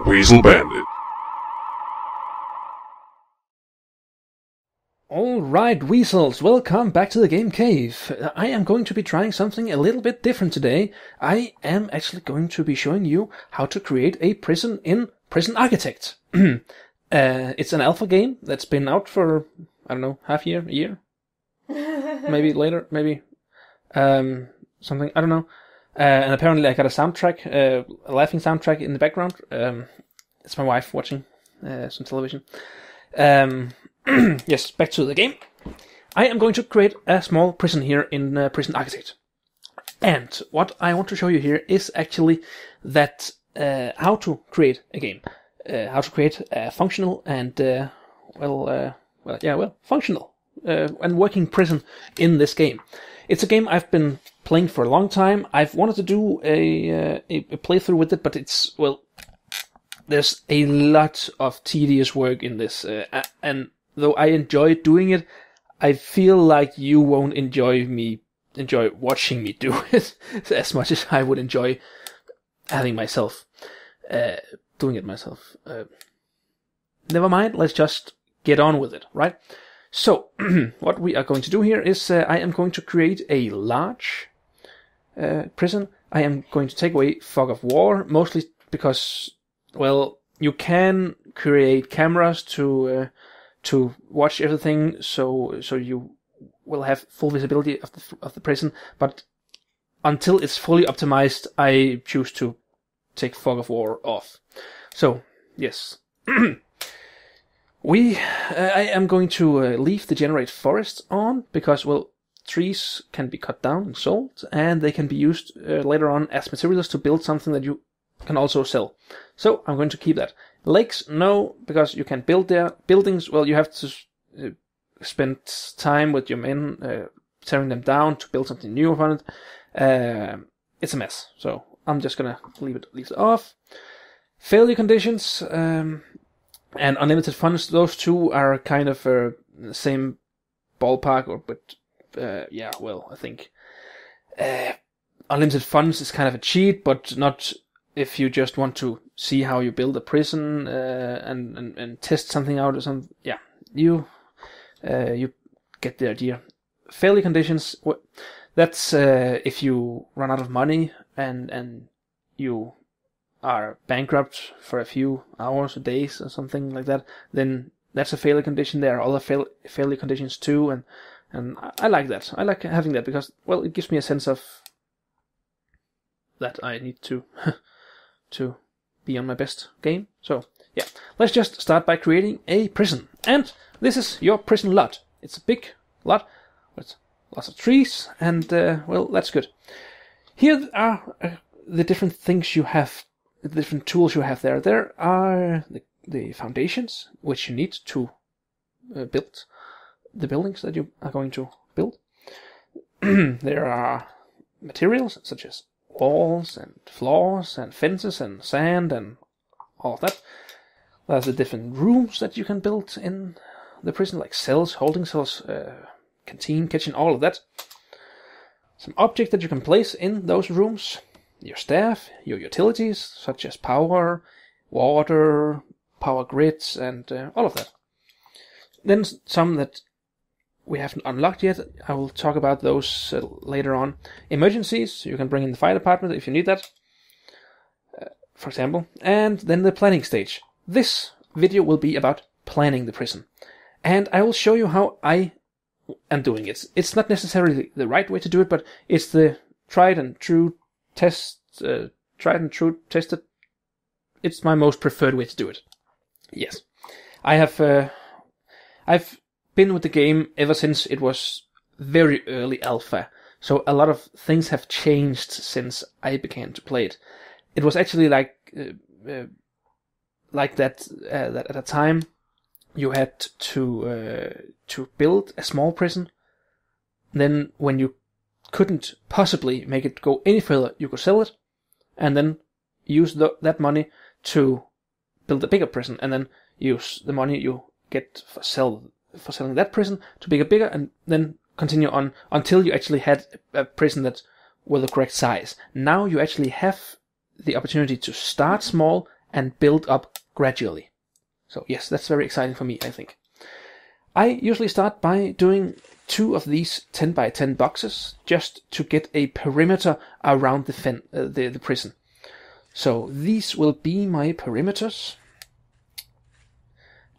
Weasel Bandit. Alright, Weasels, welcome back to the Game Cave. I am going to be trying something a little bit different today. I am actually going to be showing you how to create a prison in Prison Architect. It's an alpha game that's been out for, I don't know, half year, a year? Maybe later, maybe something, I don't know. And apparently I got a soundtrack, a laughing soundtrack in the background. It's my wife watching some television. Yes, back to the game. I am going to create a small prison here in Prison Architect. And what I want to show you here is actually that how to create a game. How to create a functional and, functional and working prison in this game. It's a game I've been playing for a long time. I've wanted to do a playthrough with it, but it's, well, there's a lot of tedious work in this, and though I enjoy doing it, I feel like you won't enjoy watching me do it as much as I would enjoy having myself doing it myself. Never mind, let's just get on with it, right? So, what we are going to do here is I am going to create a large prison. I am going to take away fog of war, mostly because, well, you can create cameras to watch everything, so you will have full visibility of the prison. But until it's fully optimized, I choose to take fog of war off. So yes, I am going to leave the generate forest on because, well, trees can be cut down and sold, and they can be used later on as materials to build something that you can also sell. So I'm going to keep that. Lakes, no, because you can build there. Buildings, well, you have to spend time with your men tearing them down to build something new upon it. It's a mess, so I'm just gonna leave it off. Failure conditions and unlimited funds, those two are kind of the same ballpark, but I think unlimited funds is kind of a cheat, but not if you just want to see how you build a prison and test something out or something. Yeah, you get the idea. Failure conditions, that's if you run out of money and you are bankrupt for a few hours or days or something like that, then that's a failure condition. There are other failure conditions too, and I like that. I like having that because, well, it gives me a sense of that I need to to be on my best game. So yeah, let's just start by creating a prison. And this is your prison lot. It's a big lot with lots of trees, and well, that's good. Here are the different things you have, the different tools you have there. There are the foundations, which you need to build the buildings that you are going to build. There are materials such as walls and floors and fences and sand and all of that. There's the different rooms that you can build in the prison, like cells, holding cells, canteen, kitchen, all of that. Some objects that you can place in those rooms. Your staff, your utilities, such as power, water, power grids, and all of that. Then some that we haven't unlocked yet. I will talk about those later on. Emergencies, you can bring in the fire department if you need that, for example. And then the planning stage. This video will be about planning the prison. And I will show you how I am doing it. It's not necessarily the right way to do it, but it's the tried and true tested. It's my most preferred way to do it. Yes. I've been with the game ever since it was very early alpha, so a lot of things have changed since I began to play it. It was actually like that at a time you had to build a small prison. Then when you couldn't possibly make it go any further, you could sell it, and then use that money to build a bigger prison, and then use the money you get for selling that prison to make it bigger, and then continue on until you actually had a prison that were the correct size. Now you actually have the opportunity to start small and build up gradually. So yes, that's very exciting for me, I think. I usually start by doing 2 of these 10 by 10 boxes just to get a perimeter around the prison. So these will be my perimeters.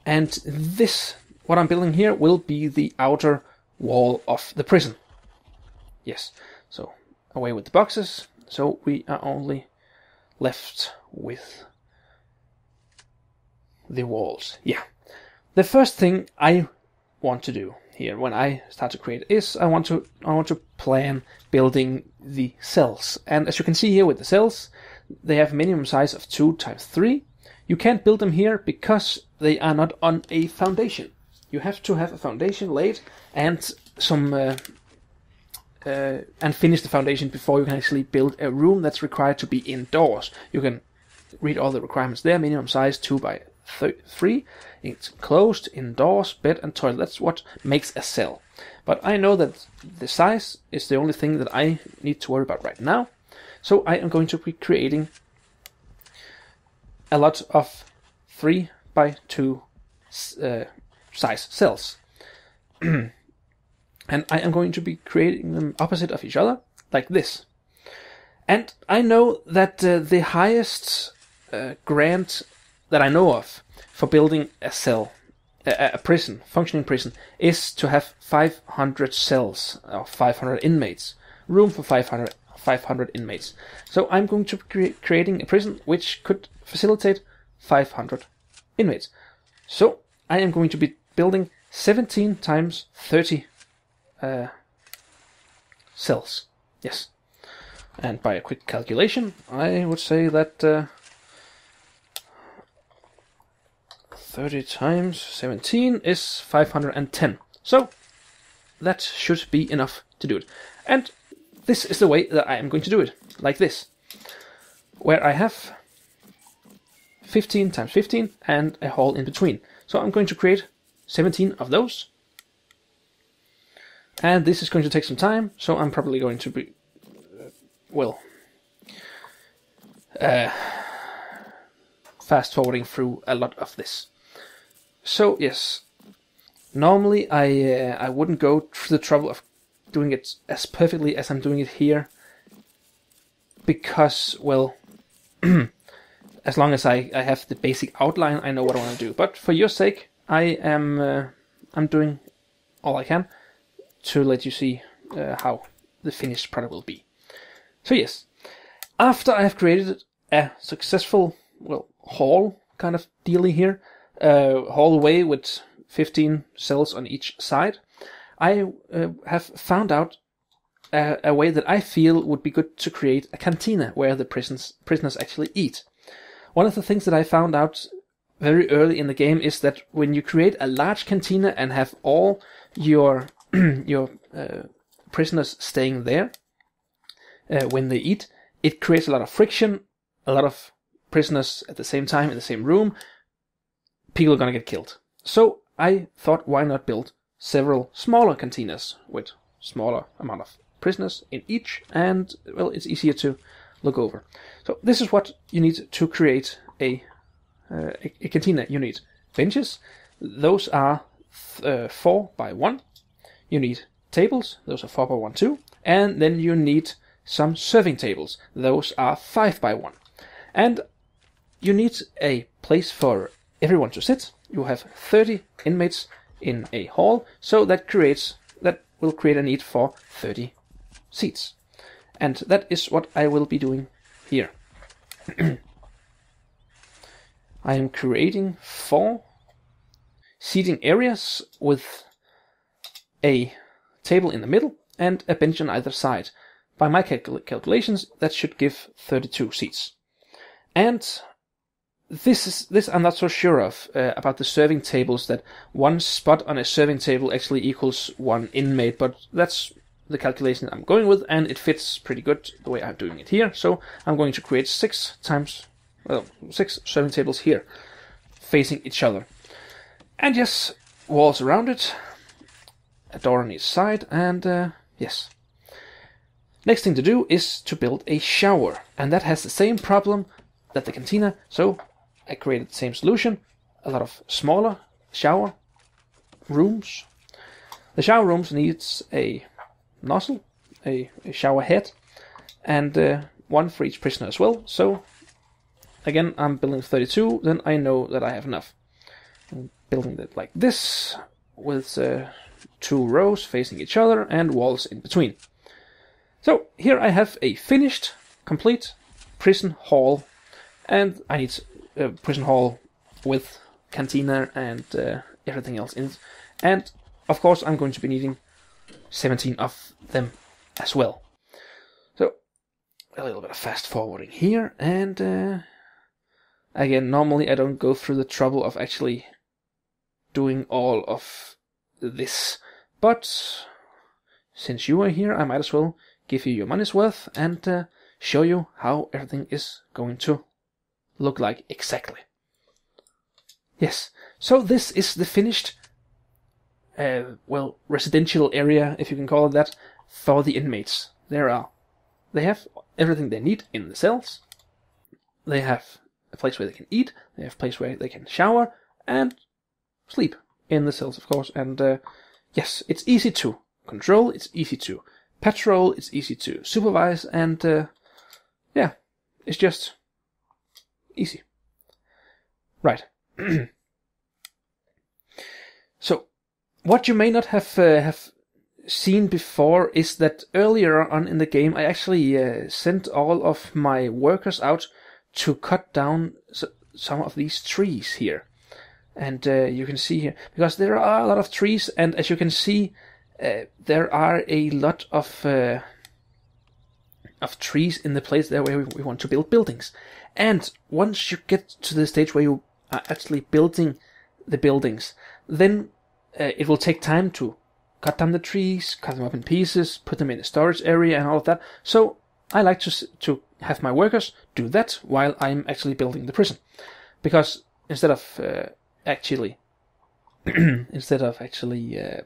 And this, what I'm building here, will be the outer wall of the prison. Yes, so away with the boxes. So we are only left with the walls. Yeah. The first thing I want to do here when I start to create is I want to plan building the cells. And as you can see here with the cells, they have minimum size of 2 times 3. You can't build them here because they are not on a foundation. You have to have a foundation laid and some and finish the foundation before you can actually build a room that's required to be indoors. You can read all the requirements there. Minimum size 2 by 3. It's closed, indoors, bed and toilet. That's what makes a cell. But I know that the size is the only thing that I need to worry about right now. So I am going to be creating a lot of 3 by 2 size cells. And I am going to be creating them opposite of each other, like this. And I know that the highest grant that I know of for building a cell, a prison, functioning prison, is to have 500 cells, or 500 inmates. Room for 500 inmates. So I'm going to be creating a prison which could facilitate 500 inmates. So I am going to be building 17 times 30 cells. Yes. And by a quick calculation, I would say that 30 times 17 is 510. So that should be enough to do it. And this is the way that I am going to do it, like this, where I have 15 times 15 and a hole in between. So I'm going to create 17 of those. And this is going to take some time, so I'm probably going to be, fast forwarding through a lot of this. So yes, normally I wouldn't go through the trouble of doing it as perfectly as I'm doing it here, because, well, as long as I have the basic outline, I know what I want to do. But for your sake, I'm doing all I can to let you see how the finished product will be. So yes, after I have created a successful, hall kind of dealy here, hallway with 15 cells on each side, I have found out a way that I feel would be good to create a cantina where the prisoners actually eat. One of the things that I found out very early in the game is that when you create a large cantina and have all your prisoners staying there when they eat, it creates a lot of friction, a lot of prisoners at the same time in the same room. People are going to get killed. So I thought, why not build several smaller cantinas with smaller amount of prisoners in each, and well, it's easier to look over. So this is what you need to create a cantina. You need benches. Those are 4 by 1. You need tables. Those are 4 by 1 too. And then you need some serving tables. Those are 5 by 1. And you need a place for everyone to sit. You have 30 inmates in a hall, so that will create a need for 30 seats. And that is what I will be doing here. I am creating 4 seating areas with a table in the middle and a bench on either side. By my calculations, that should give 32 seats. And this I'm not so sure of about the serving tables, that one spot on a serving table actually equals 1 inmate, but that's the calculation I'm going with, and it fits pretty good the way I'm doing it here. So I'm going to create 6 serving tables here, facing each other. And yes, walls around it, a door on each side, and yes. Next thing to do is to build a shower, and that has the same problem that the cantina, so I created the same solution, a lot of smaller shower rooms. The shower rooms needs a nozzle, a shower head, and one for each prisoner as well. So again, I'm building 32, then I know that I have enough. I'm building it like this, with 2 rows facing each other and walls in between. So here I have a finished, complete prison hall, and I need a prison hall with cantina and everything else in it. And of course I'm going to be needing 17 of them as well. So a little bit of fast forwarding here, and again, normally I don't go through the trouble of actually doing all of this, but since you are here, I might as well give you your money's worth and show you how everything is going to look like exactly. Yes, so this is the finished, residential area, if you can call it that, for the inmates. They have everything they need in the cells. They have a place where they can eat, they have a place where they can shower, and sleep in the cells, of course. And yes, it's easy to control, it's easy to patrol, it's easy to supervise, and yeah, it's just easy. Right. So, what you may not have seen before is that earlier on in the game I actually sent all of my workers out to cut down some of these trees here. And you can see here, because there are a lot of trees, and as you can see, there are a lot of trees in the place there where we want to build buildings. And once you get to the stage where you are actually building the buildings, then it will take time to cut down the trees, cut them up in pieces, put them in a storage area and all of that. So I like to have my workers do that while I'm actually building the prison. Because instead of actually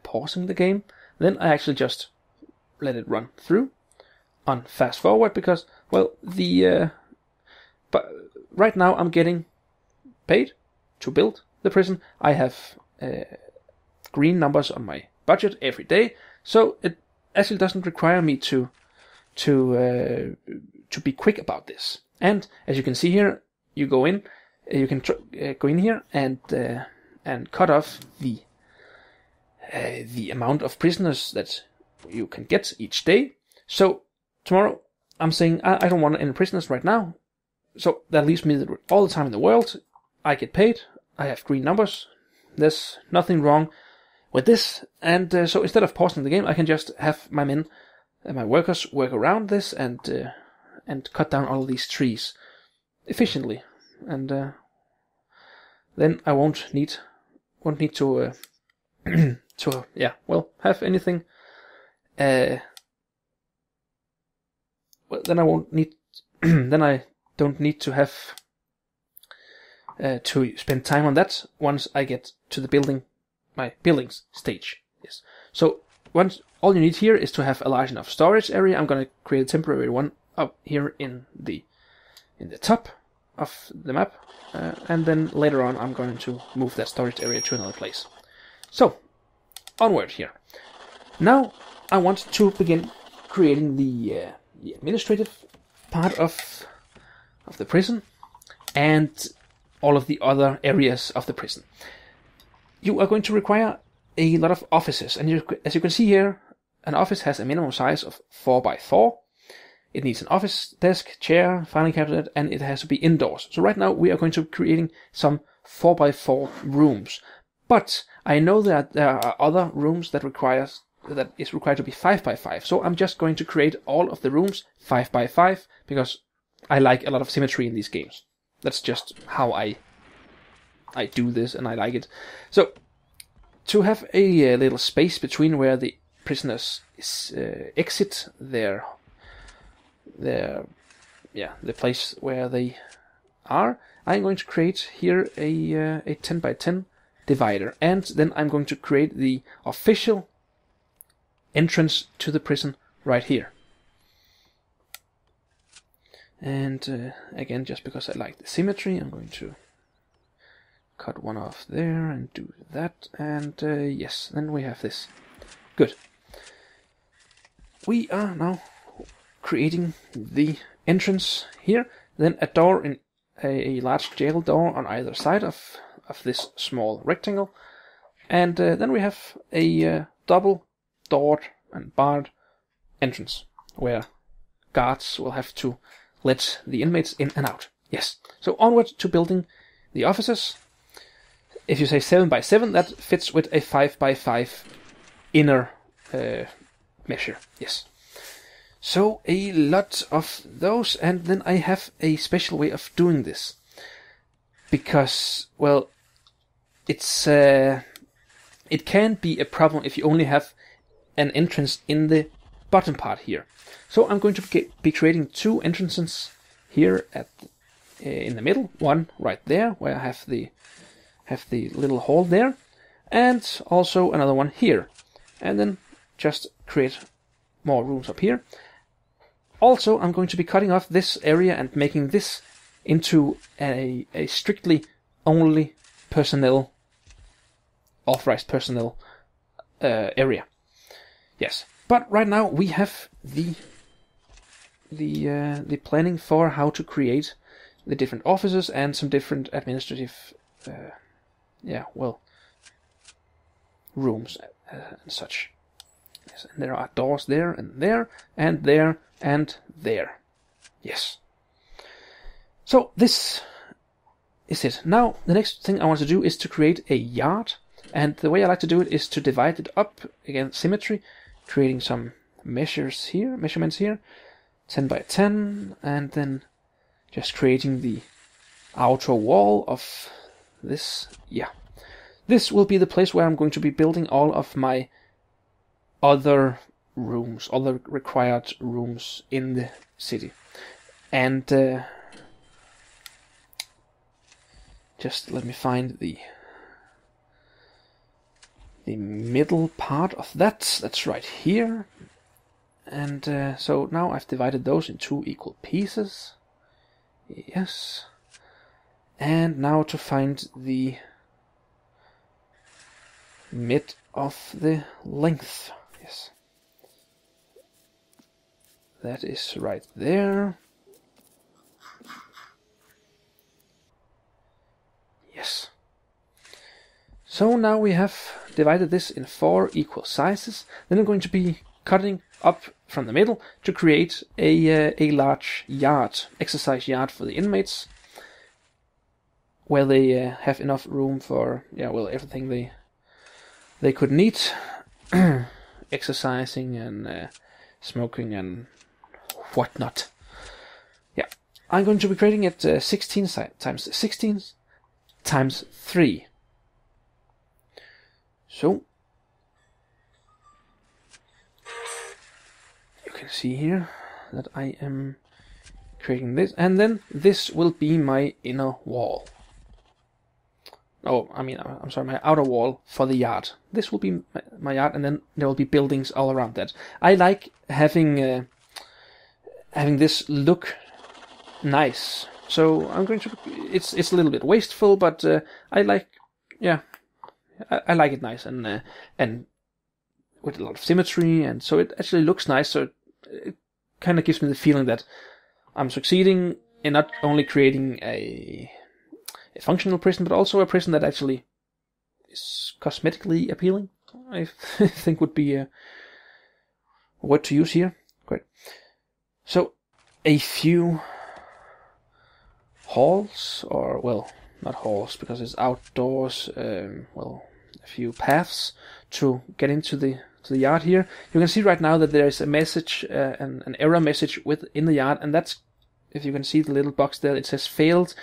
pausing the game, then I actually just let it run through on fast forward, because, well, but right now I'm getting paid to build the prison. I have green numbers on my budget every day, so it actually doesn't require me to be quick about this. And as you can see here, you go in, you can go in here and cut off the amount of prisoners that you can get each day. So tomorrow I'm saying I don't want any prisoners right now, so that leaves me all the time in the world. I get paid, I have green numbers, there's nothing wrong with this, and so instead of pausing the game, I can just have my men and my workers work around this and cut down all these trees efficiently, and then I won't need to have anything. Then I won't need. Then I don't need to have to spend time on that once I get to the my buildings stage. Yes. So once all you need here is to have a large enough storage area. I'm gonna create a temporary one up here in the top of the map, and then later on I'm going to move that storage area to another place. So onward here. Now I want to begin creating the administrative part of the prison and all of the other areas of the prison. You are going to require a lot of offices, and as you can see here, an office has a minimum size of 4x4. It needs an office desk, chair, filing cabinet, and it has to be indoors. So right now we are going to be creating some 4x4 rooms. But I know that there are other rooms that is required to be 5x5. So I'm just going to create all of the rooms 5x5 because I like a lot of symmetry in these games. That's just how I do this, and I like it. So to have a little space between where the prisoners exit the place where they are, I'm going to create here a 10x10 divider, and then I'm going to create the official entrance to the prison right here. And again, just because I like the symmetry, I'm going to cut one off there and do that, and yes, then we have this. Good. We are now creating the entrance here, then a door in a large jail door on either side of this small rectangle, and then we have a double doored and barred entrance where guards will have to let the inmates in and out. Yes. So onward to building the offices. If you say 7 by 7, that fits with a 5 by 5 inner measure. Yes. So a lot of those, and then I have a special way of doing this. Because, well, it's it can be a problem if you only have an entrance in the bottom part here. So I'm going to be creating 2 entrances here at in the middle. One right there, where I have the little hall there, and also another one here. And then just create more rooms up here. Also, I'm going to be cutting off this area and making this into a strictly only personnel, authorized personnel area. Yes, but right now we have the planning for how to create the different offices and some different administrative, rooms and such. Yes, and there are doors there and there and there and there. Yes. So this is it. Now the next thing I want to do is to create a yard, and the way I like to do it is to divide it up, again symmetry, creating some measurements here, 10 by 10, and then just creating the outer wall of this. Yeah, this will be the place where I'm going to be building all of my other rooms, other required rooms in the city. And just let me find the middle part of that. That's right here. And so now I've divided those in 2 equal pieces. Yes. And now to find the mid of the length. Yes. That is right there. Yes. So now we have divided this in 4 equal sizes. Then I'm going to be cutting up from the middle to create a large yard, exercise yard for the inmates, where they have enough room for everything they could need, exercising and smoking and whatnot. Yeah, I'm going to be creating it 16 times 16 times 3. So you can see here that I am creating this, and then this will be my inner wall. Oh, I mean, I'm sorry, my outer wall for the yard. This will be my yard, and then there will be buildings all around that. I like having this look nice. So I'm going to. It's a little bit wasteful, but I like, I like it nice and with a lot of symmetry, and so it actually looks nice. So it kind of gives me the feeling that I'm succeeding in not only creating a functional prison, but also a prison that actually is cosmetically appealing. I think would be a word to use here. Great. So a few halls, or well, not halls because it's outdoors. A few paths to get into the yard here. You can see right now that there is a message, an error message within the yard, and that's, if you can see the little box there, it says failed.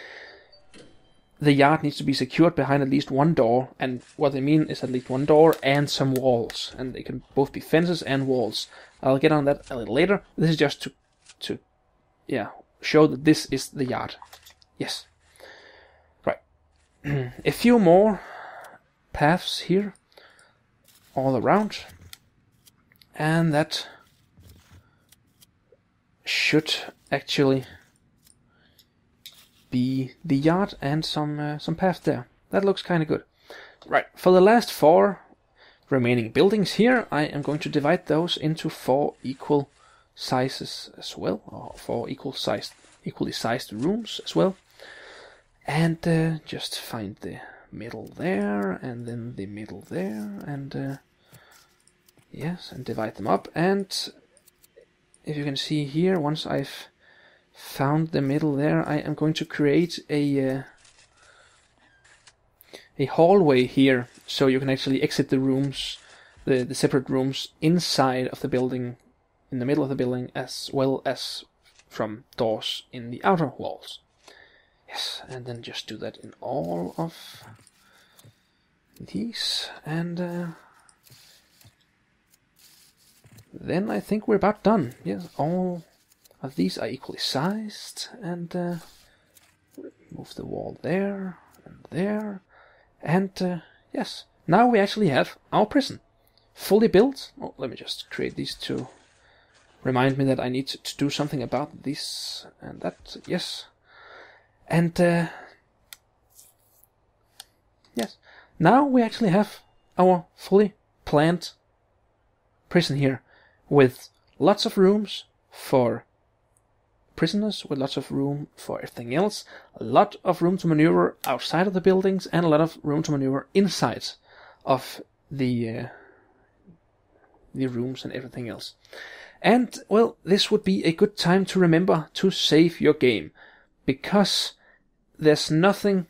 The yard needs to be secured behind at least one door, and what they mean is at least one door and some walls, and they can both be fences and walls. I'll get on that a little later. This is just to show that this is the yard. Yes. Right. A few more paths here all around, and that should actually be the yard and some path there. that looks kind of good. Right, for the last 4 remaining buildings here, I am going to divide those into 4 equal sizes as well, or 4 equally sized rooms as well. And just find the middle there, and then the middle there, and yes, and divide them up. And if you can see here, once I've found the middle there, I am going to create a hallway here, so you can actually exit the rooms, the separate rooms inside of the building, in the middle of the building, as well as from doors in the outer walls. Yes, and then just do that in all of these, and then I think we're about done. Yes, all of these are equally sized, and move the wall there and there, and yes, now we actually have our prison fully built. Oh, let me just create these to remind me that I need to do something about this and that. Yes, and yes, now we actually have our fully planned prison here, with lots of rooms for prisoners, with lots of room for everything else, a lot of room to maneuver outside of the buildings, and a lot of room to maneuver inside of the rooms and everything else. And, well, this would be a good time to remember to save your game, because there's nothing,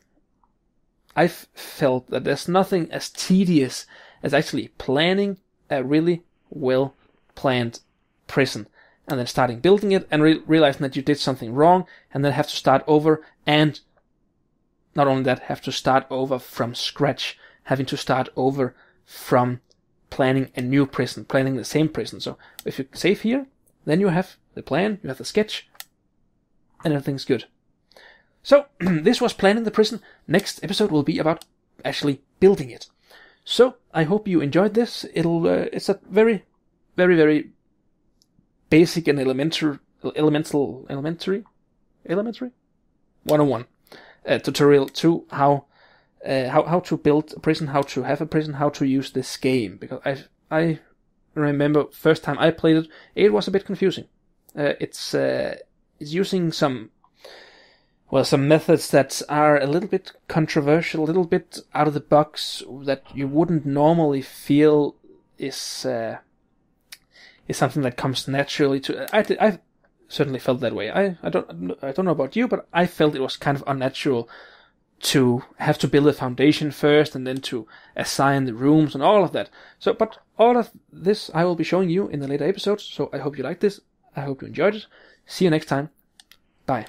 I've felt that there's nothing as tedious as actually planning a really well planned prison, and then starting building it and realizing that you did something wrong, and then have to start over, and not only that, have to start over from scratch, having to start over from planning a new prison, planning the same prison. So if you save here, then you have the plan, you have the sketch, and everything's good. So this was planning the prison. Next episode will be about actually building it. So I hope you enjoyed this. It's a very, very, very basic and elementary 101 tutorial to how to build a prison, how to have a prison, how to use this game. Because I remember first time I played it, it was a bit confusing. It's using some methods that are a little bit controversial, a little bit out of the box, that you wouldn't normally feel is something that comes naturally to. I certainly felt that way. I don't know about you, but I felt it was kind of unnatural to have to build a foundation first and then to assign the rooms and all of that. So, but all of this I will be showing you in the later episodes. So I hope you liked this. I hope you enjoyed it. See you next time. Bye.